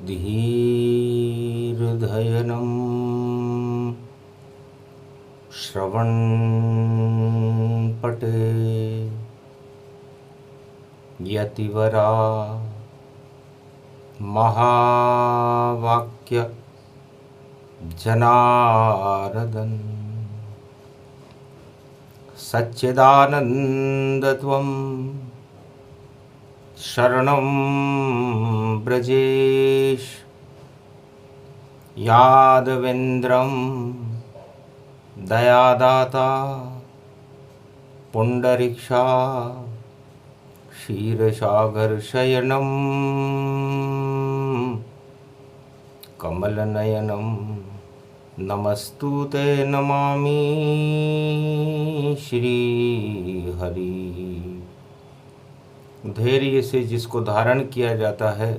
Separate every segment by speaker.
Speaker 1: धीर्धयनं श्रवणपटे यतिवरा महावाक्य जनार्दन सच्चिदानन्दत्वं शरणं ब्रजेश यादवेन्द्रं दयादाता पुंडरीक्षा क्षीरसागरशयनं कमलनयनं नमस्तुते नमामि श्रीहरि। धैर्य से जिसको धारण किया जाता है,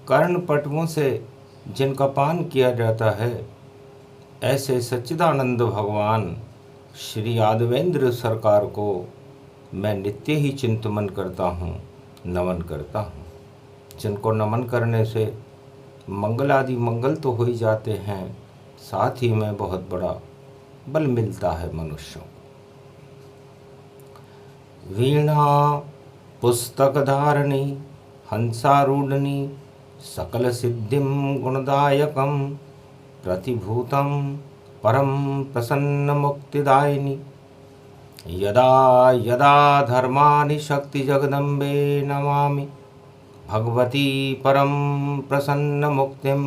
Speaker 1: कर्ण पटवों से जिनका पान किया जाता है, ऐसे सच्चिदानंद भगवान श्री यादवेंद्र सरकार को मैं नित्य ही चिंतन करता हूँ, नमन करता हूँ। जिनको नमन करने से मंगल आदि मंगल तो हो ही जाते हैं, साथ ही में बहुत बड़ा बल मिलता है मनुष्यों को। वीणा पुस्तक धारणी हंसारूढ़नी सकल सिद्धिं गुणदायकं प्रतिभूतं परम प्रसन्न मुक्तिदायिनी यदा यदा धर्मानि शक्ति जगदम्बे नमामि भगवती परम प्रसन्न मुक्तिं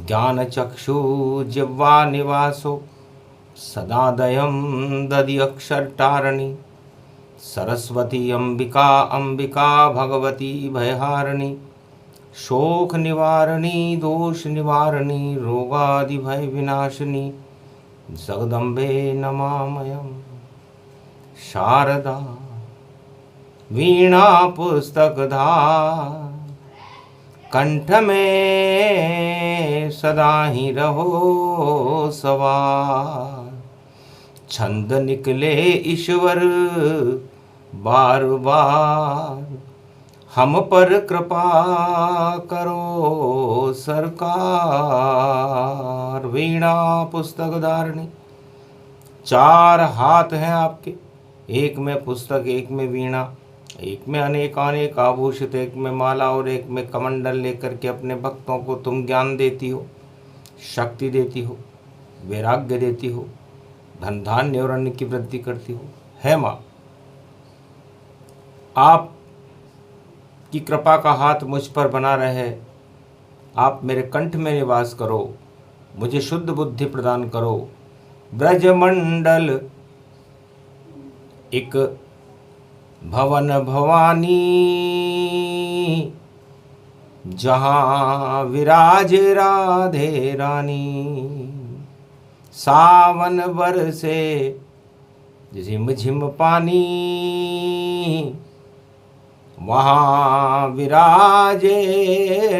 Speaker 1: ज्ञानचक्षुजिह्वा निवासो सदादयं दधि अक्षरतारिणी सरस्वती अंबिका अंबिका भगवती भयहारिणी शोक निवारणी दोष निवारणी रोगादि भय विनाशिनी जगदम्बे नमामयम् शारदा वीणा पुस्तकधार कंठ में सदा ही रहो सवार छंद निकले ईश्वर बार बार हम पर कृपा करो सरकार। वीणा पुस्तक धारणी, चार हाथ हैं आपके, एक में पुस्तक, एक में वीणा, एक में अनेक अनेक आभूषित, एक में माला और एक में कमंडल लेकर के अपने भक्तों को तुम ज्ञान देती हो, शक्ति देती हो, वैराग्य देती हो, धन धान्य और अन्न की वृद्धि करती हो। है माँ, आप की कृपा का हाथ मुझ पर बना रहे। आप मेरे कंठ में निवास करो, मुझे शुद्ध बुद्धि प्रदान करो। ब्रजमंडल एक भवन भवानी जहाँ विराजे राधे रानी सावन बरसे झिम झिम पानी वहाँ विराजे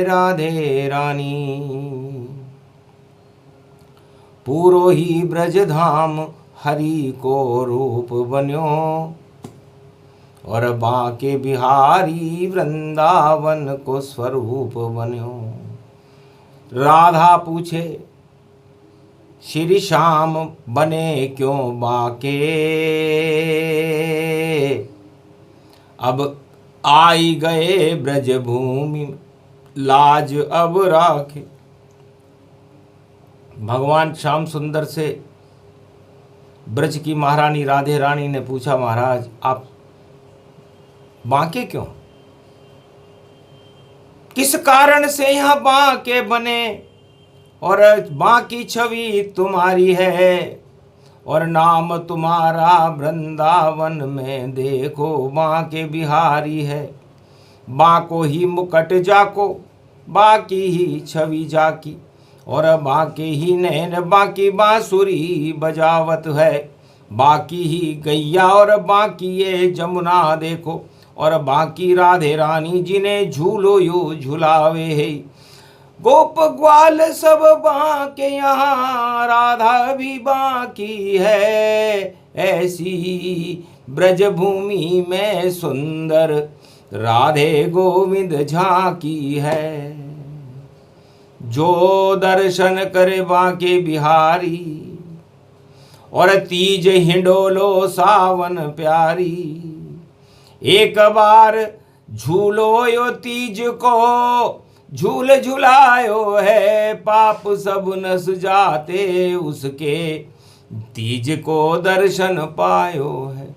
Speaker 1: राधे रानी पूरो ही ब्रजधाम हरि को रूप बन्यो और बाके बिहारी वृंदावन को स्वरूप बन्यो। राधा पूछे श्री श्याम बने क्यों बाके अब आई गए ब्रज भूमि लाज अब राखे। भगवान श्याम सुंदर से ब्रज की महारानी राधे रानी ने पूछा, महाराज आप बांके क्यों, किस कारण से यहाँ बांके बने और बांकी छवि तुम्हारी है और नाम तुम्हारा वृंदावन में देखो बांके बिहारी है। बांको ही मुकट जाको बाकी ही छवि जाकी और बांके ही नैन बाकी बांसुरी बजावत है। बाकी ही गैया और बाकी ये जमुना देखो और बाकी राधे रानी जिन्हें झूलो यो झुलावे है। गोप ग्वाल सब बांके यहाँ राधा भी बाकी है। ऐसी ब्रजभूमि में सुंदर राधे गोविंद झांकी है। जो दर्शन करे बांके बिहारी, और तीज हिंडोलो सावन प्यारी। एक बार झूलो यो तीज को, झूल झुलायो है, पाप सब नस जाते उसके, तीज को दर्शन पायो है।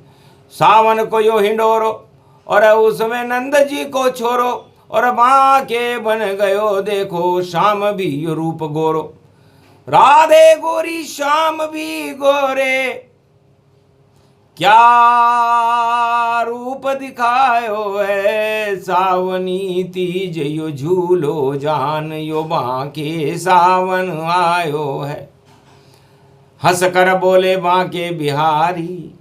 Speaker 1: सावन को यो हिंडोरो, और उसमें नंद जी को छोरो, और बांके बन गयो देखो श्याम भी रूप गोरो। राधे गोरी श्याम भी गोरे, क्या रूप दिखायो है। सावनी तीज यो झूलो जान, यो बांके सावन आयो है। हंस कर बोले बांके बिहारी,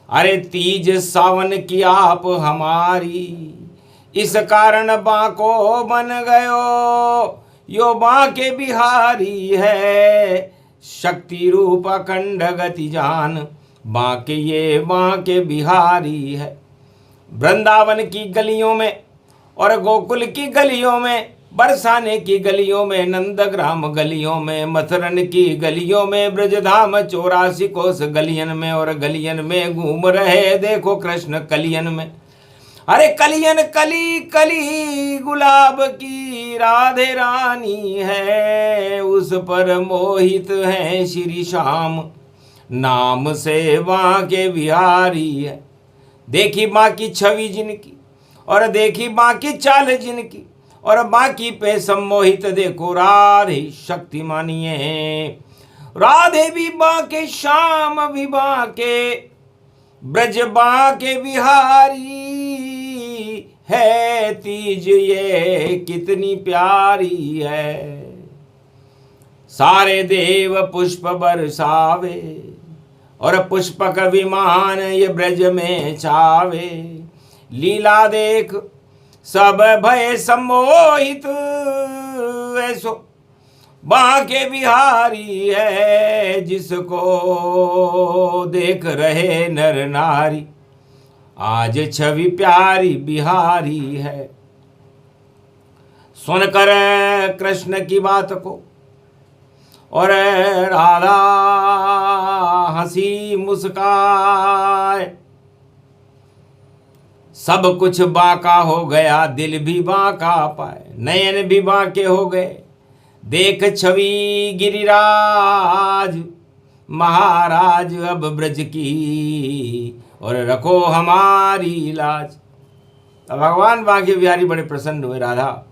Speaker 1: अरे तीज सावन की आप हमारी। इस कारण बांको बन गयो, यो बांके बिहारी है। शक्ति रूप अखंड गति जान, बांके ये बांके बिहारी है। वृंदावन की गलियों में और गोकुल की गलियों में, बरसाने की गलियों में, नंदग्राम गलियों में, मथुरन की गलियों में, ब्रजधाम 84 कोस गलियन में, और गलियन में घूम रहे देखो कृष्ण कलियन में। अरे कलियन कली कली गुलाब की राधे रानी है, उस पर मोहित है श्री श्याम, नाम से बांके बिहारी है। देखी माँ की छवि जिनकी, और देखी माँ की चाल जिनकी, और बाकी पे सम्मोहित देखो राधे शक्ति मानिए। राधे भी बांके श्याम भी बांके, ब्रज बांके बिहारी है। तीज ये कितनी प्यारी है। सारे देव पुष्प बरसावे, और पुष्पक विमान ये ब्रज में छावे। लीला देख सब भय सम्मोहित, ऐसो बांके बिहारी है। जिसको देख रहे नर नारी, आज छवि प्यारी बिहारी है। सुनकर कृष्ण की बात को, और राधा हंसी मुस्काए। सब कुछ बांका हो गया, दिल भी बांका पाए, नयन भी बांके हो गए। देख छवि गिरिराज महाराज, अब ब्रज की और रखो हमारी लाज। तो भगवान बांके बिहारी बड़े प्रसन्न हुए। राधा,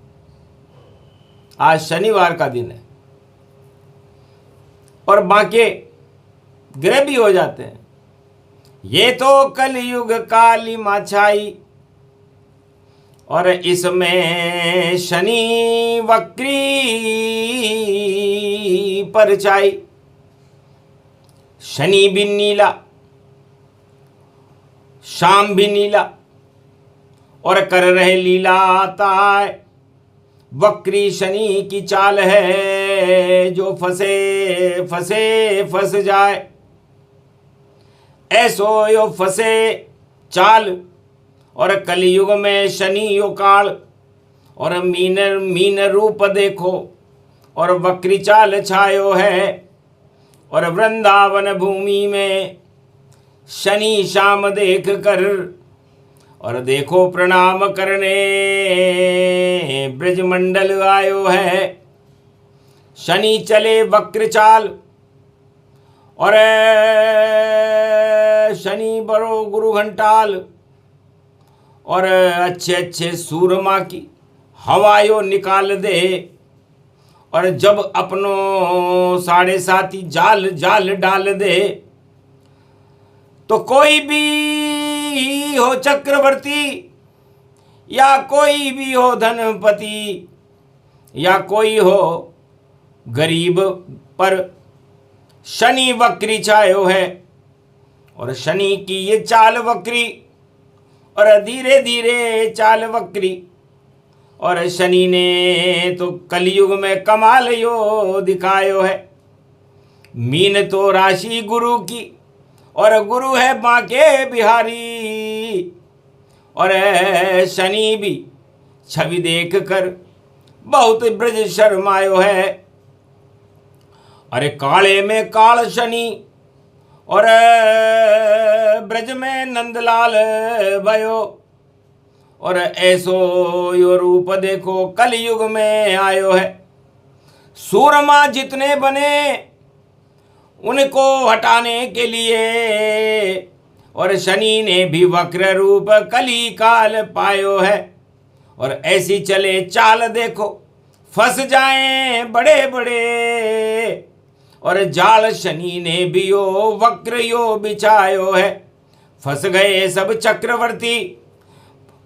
Speaker 1: आज शनिवार का दिन है और बांके ग्रह भी हो जाते हैं। ये तो कलयुग काली माछाई, और इसमें शनि वक्री परछाई। शनि भी नीला, शाम भी नीला, और कर रहे लीला ताय। वक्री शनि की चाल है, जो फंसे फंसे फंस जाए। ऐसो यो फंसे चाल, और कलयुग में शनि यो काल। और मीन रूप देखो, और वक्री चाल छायो है। और वृंदावन भूमि में शनि श्याम देख कर, और देखो प्रणाम करने ब्रजमंडल आयो है। शनि चले वक्र चाल, और शनि बड़ो गुरु घंटाल। और अच्छे अच्छे सूरमा की हवायो निकाल दे। और जब अपनो साढ़े साथी जाल जाल डाल दे, तो कोई भी हो चक्रवर्ती, या कोई भी हो धनपति, या कोई हो गरीब, पर शनि वक्री छायो है। और शनि की ये चाल वक्री, और धीरे धीरे चाल वक्री। और शनि ने तो कलयुग में कमाल यो दिखायो है। मीन तो राशि गुरु की, और गुरु है बांके बिहारी। और शनि भी छवि देख कर बहुत ब्रज शर्मायो है। अरे काले में काल शनि और ब्रज में नंदलाल भयो, और ऐसो यो रूप देखो कलयुग में आयो है। सूरमा जितने बने उनको हटाने के लिए, और शनि ने भी वक्र रूप कली काल पायो है। और ऐसी चले चाल देखो फंस जाएं बड़े बड़े, और जाल शनि ने भी यो वक्र यो बिछायो है। फंस गए सब चक्रवर्ती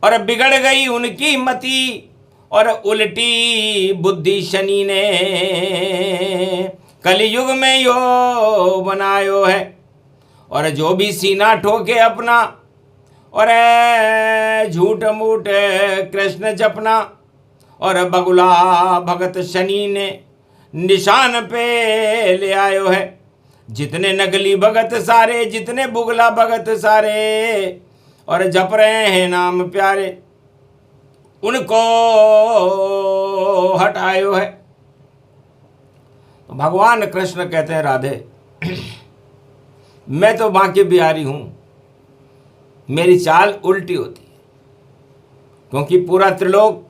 Speaker 1: और बिगड़ गई उनकी मति, और उल्टी बुद्धि शनि ने कलयुग में यो बनायो है। और जो भी सीना ठोके अपना और झूठ मूठ कृष्ण जपना, और बगुला भगत शनि ने निशान पे ले आयो है। जितने नकली भगत सारे, जितने बुगला भगत सारे, और जप रहे हैं नाम प्यारे, उनको हटायो है। तो भगवान कृष्ण कहते हैं राधे मैं तो बांके बिहारी हूं, मेरी चाल उल्टी होती है, क्योंकि पूरा त्रिलोक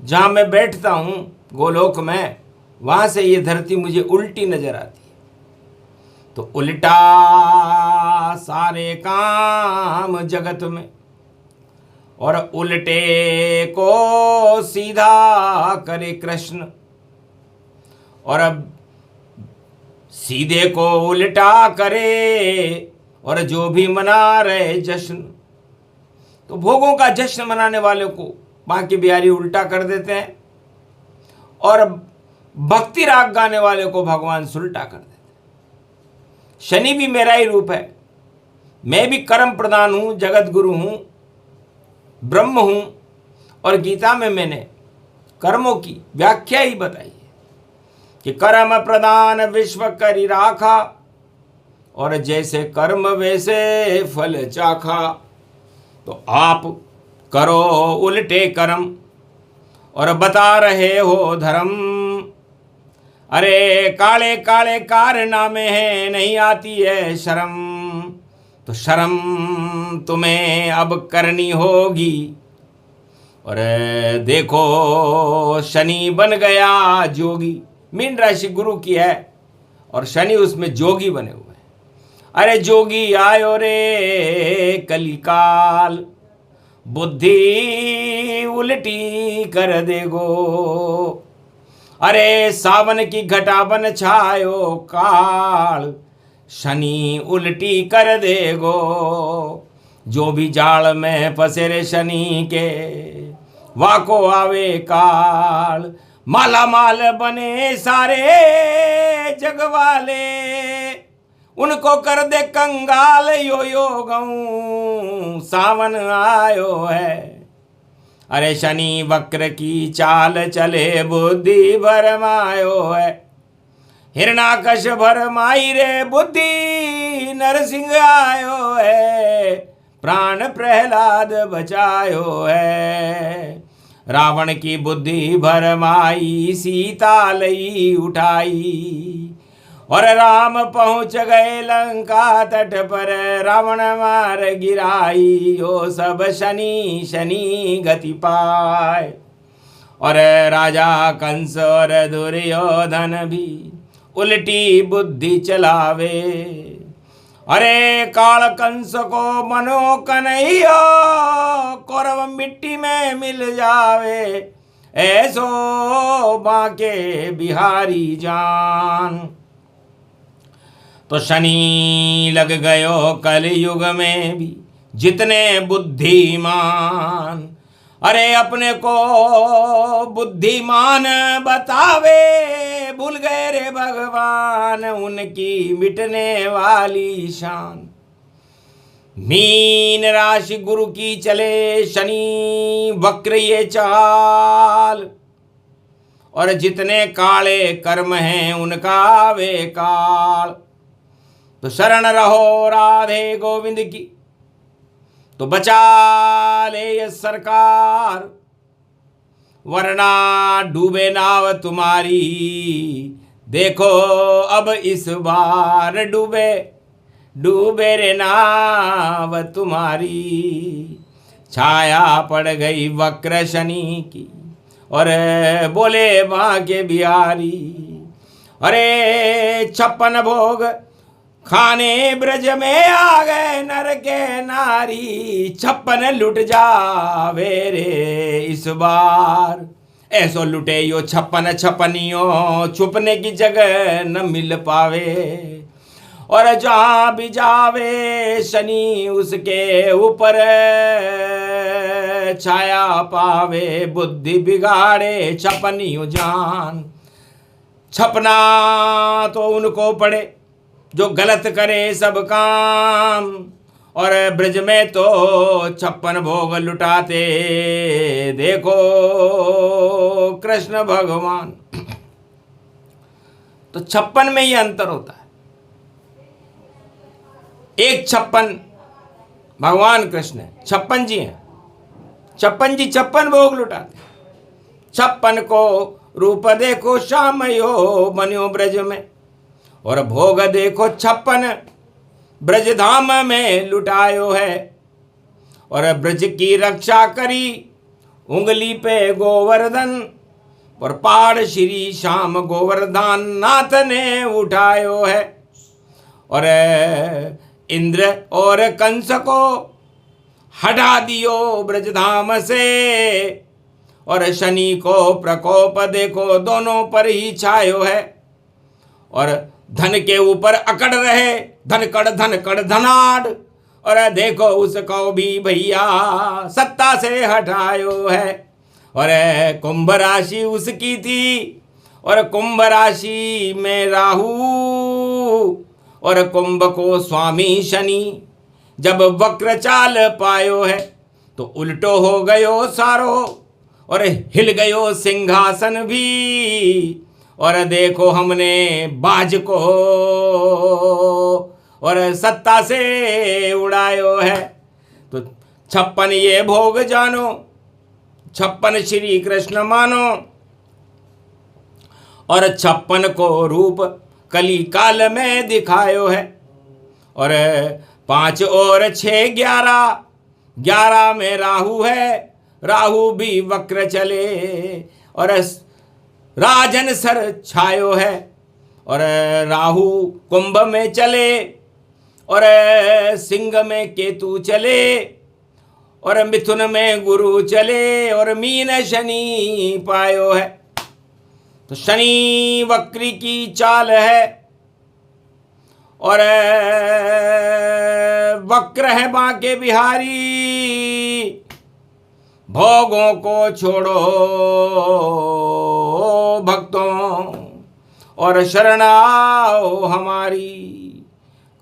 Speaker 1: जहां मैं बैठता हूं गोलोक में, वहां से ये धरती मुझे उल्टी नजर आती है। तो उल्टा सारे काम जगत में, और उल्टे को सीधा करे कृष्ण, और अब सीधे को उल्टा करे, और जो भी मना रहे जश्न। तो भोगों का जश्न मनाने वाले को बांके बिहारी उल्टा कर देते हैं, और भक्ति राग गाने वाले को भगवान सुलटा कर देते हैं। शनि भी मेरा ही रूप है, मैं भी कर्म प्रधान हूं, जगत गुरु हूं, ब्रह्म हूं। और गीता में मैंने कर्मों की व्याख्या ही बताई है कि कर्म प्रधान विश्व करी राखा, और जैसे कर्म वैसे फल चाखा। तो आप करो उल्टे कर्म और बता रहे हो धर्म। अरे काले काले कारनामे हैं, नहीं आती है शर्म। तो शर्म तुम्हें अब करनी होगी। और देखो शनि बन गया जोगी। मीन राशि गुरु की है और शनि उसमें जोगी बने हुए हैं। अरे जोगी आयो रे कलिकाल, बुद्धि उल्टी कर देगो। अरे सावन की घटा बन छायो काल, शनि उल्टी कर देगो। जो भी जाल में फंसे रे शनि के, वाको आवे काल। माला माल बने सारे जग वाले, उनको कर दे कंगाल। यो यो गऊ सावन आयो है। अरे शनि वक्र की चाल चले, बुद्धि भरमायो है। हिरणाकश भरमाई रे बुद्धि, नरसिंह आयो है। प्राण प्रहलाद बचायो है। रावण की बुद्धि भरमाई, सीता लई उठाई। और राम पहुंच गए लंका तट पर, रावण मार गिराई। यो सब शनि शनि गति पाए। और राजा कंस और दुर्योधन भी उल्टी बुद्धि चलावे। अरे काल कंस को मनो कन्हैया, कौरव मिट्टी में मिल जावे। ऐसो बांके बिहारी जान। तो शनि लग गयो कलयुग में भी जितने बुद्धिमान। अरे अपने को बुद्धिमान बतावे, भूल गए रे भगवान उनकी मिटने वाली शान। मीन राशि गुरु की चले शनि वक्र ये चाल, और जितने काले कर्म हैं उनका वे काल। तो शरण रहो राधे गोविंद की, तो बचा ले ये सरकार, वरना डूबे नाव तुम्हारी। देखो अब इस बार डूबे डूबे रे नाव तुम्हारी। छाया पड़ गई वक्र शनि की, और बोले माँ के बिहारी, अरे 56 भोग खाने ब्रज में आ गए नर के नारी। 56 लुट जावे रे इस बार, ऐसो लुटे यो 56 छपनियों, छुपने की जगह न मिल पावे। और जहाँ भी जावे शनि उसके ऊपर छाया पावे। बुद्धि बिगाड़े छपनियों जान, छपना तो उनको पड़े जो गलत करे सब काम। और ब्रज में तो 56 भोग लुटाते देखो कृष्ण भगवान। तो 56 में ये अंतर होता है। एक 56 भगवान कृष्ण है, 56 जी हैं। 56 जी 56 भोग लुटाते। 56 को रूप देखो श्याम यो बन्यो ब्रज में, और भोग देखो 56 ब्रज धाम में लुटायो है। और ब्रज की रक्षा करी उंगली पे गोवर्धन, और पहाड़ श्री श्याम गोवर्धन नाथ ने उठायो है। और इंद्र और कंस को हटा दियो ब्रजधाम से, और शनि को प्रकोप देखो दोनों पर ही छायो है। और धन के ऊपर अकड़ रहे धनकड़ धनाड़, और देखो उसको भी भैया सत्ता से हटायो है। और कुंभ राशि उसकी थी, और कुंभ राशि में राहु, और कुंभ को स्वामी शनि जब वक्र चाल पायो है, तो उल्टो हो गयो सारो, और हिल गयो सिंहासन भी। और देखो हमने बाज को और सत्ता से उड़ायो है। तो 56 ये भोग जानो, 56 श्री कृष्ण मानो, और 56 को रूप कली काल में दिखायो है। और 5 और 6 11, 11 में राहु है, राहु भी वक्र चले, और राजन सर छायो है। और राहु कुंभ में चले, और सिंह में केतु चले, और मिथुन में गुरु चले, और मीन शनि पायो है। तो शनि वक्री की चाल है, और वक्र है बांके बिहारी। भोगों को छोड़ो भक्तों, और शरण आओ हमारी।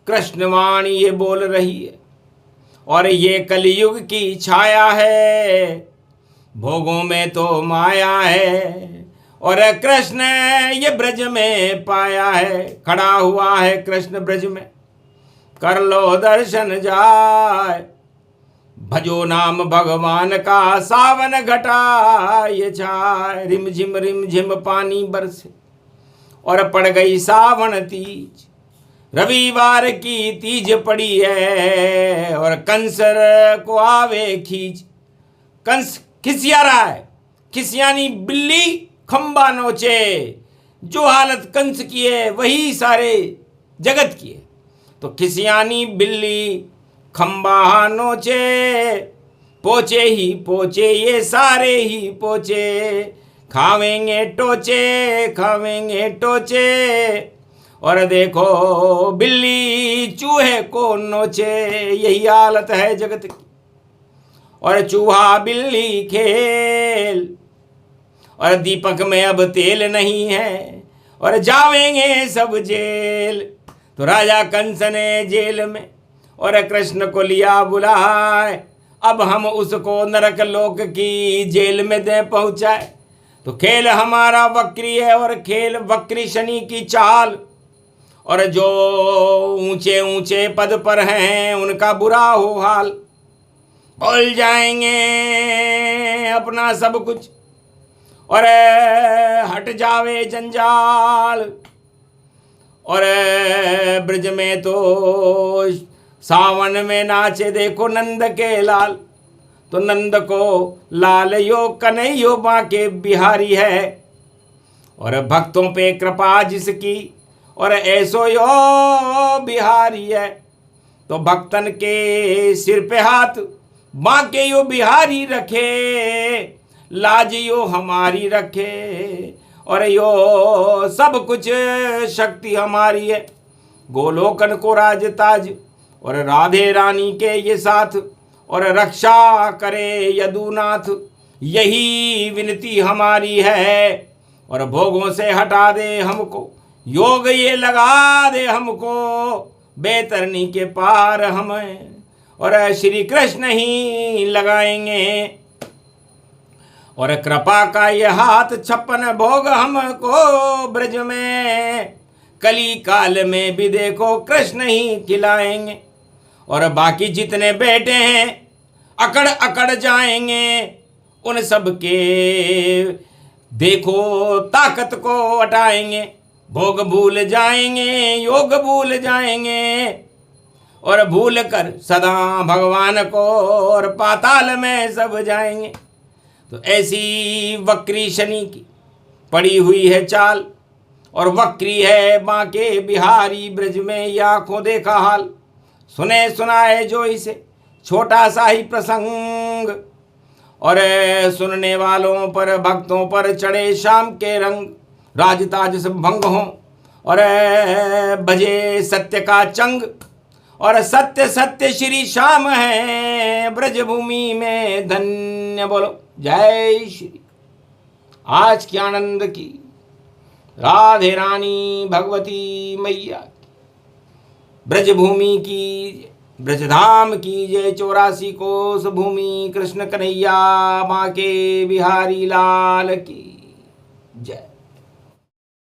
Speaker 1: कृष्णवाणी ये बोल रही है, और ये कलयुग की छाया है। भोगों में तो माया है, और कृष्ण ये ब्रज में पाया है। खड़ा हुआ है कृष्ण ब्रज में, कर लो दर्शन जाए। भजो नाम भगवान का, सावन घटा ये छाए। रिम झिम पानी बरसे, और पड़ गई सावन तीज। रविवार की तीज पड़ी है, और कंस को आवे खींच। कंस खिसिया रहा है, खिसियानी बिल्ली खंबा नोचे। जो हालत कंस की है वही सारे जगत की है। तो खिसियानी बिल्ली खंबा नोचे, पोचे ही पोचे ये सारे ही पोचे। खावेंगे टोचे खावेंगे टोचे, और देखो बिल्ली चूहे को नोचे। यही हालत है जगत की। और चूहा बिल्ली खेल, और दीपक में अब तेल नहीं है, और जावेंगे सब जेल। तो राजा कंस ने जेल में और कृष्ण को लिया बुलाए। अब हम उसको नरक लोक की जेल में दे पहुंचाए। तो खेल हमारा वक्री है, और खेल वक्री शनि की चाल। और जो ऊंचे ऊंचे पद पर हैं उनका बुरा हो हाल। भूल जाएंगे अपना सब कुछ और हट जावे जंजाल। और ब्रज में तो सावन में नाचे देखो नंद के लाल, तो नंद को लाल यो कन्हैयो बांके बिहारी है। और भक्तों पे कृपा जिसकी और ऐसो यो बिहारी है, तो भक्तन के सिर पे हाथ बांके यो बिहारी रखे, लाज यो हमारी रखे। और यो सब कुछ शक्ति हमारी है। गोलोकन को राज ताज और राधे रानी के ये साथ, और रक्षा करे यदुनाथ, यही विनती हमारी है। और भोगों से हटा दे हमको, योग ये लगा दे हमको, बेतरनी के पार हमें और श्री कृष्ण ही लगाएंगे। और कृपा का ये हाथ 56 भोग हमको ब्रज में, कली काल में भी देखो कृष्ण ही खिलाएंगे। और बाकी जितने बेटे हैं अकड़ अकड़ जाएंगे, उन सब के देखो ताकत को हटाएंगे। भोग भूल जाएंगे, योग भूल जाएंगे, और भूल कर सदा भगवान को और पाताल में सब जाएंगे। तो ऐसी वक्री शनि की पड़ी हुई है चाल, और वक्री है बांके बिहारी ब्रज में ये आंखों देखा हाल। सुने सुनाए जो इसे छोटा सा ही प्रसंग, और सुनने वालों पर भक्तों पर चढ़े शाम के रंग। राजताज सब भंग हों और बजे सत्य का चंग, और सत्य सत्य श्री श्याम है ब्रजभूमि में धन्य। बोलो जय श्री। आज की आनंद की राधे रानी भगवती मैया की, ब्रजभूमि की, ब्रजधाम की जय। 84 कोस भूमि कृष्ण कन्हैया बांके बिहारी लाल की जय।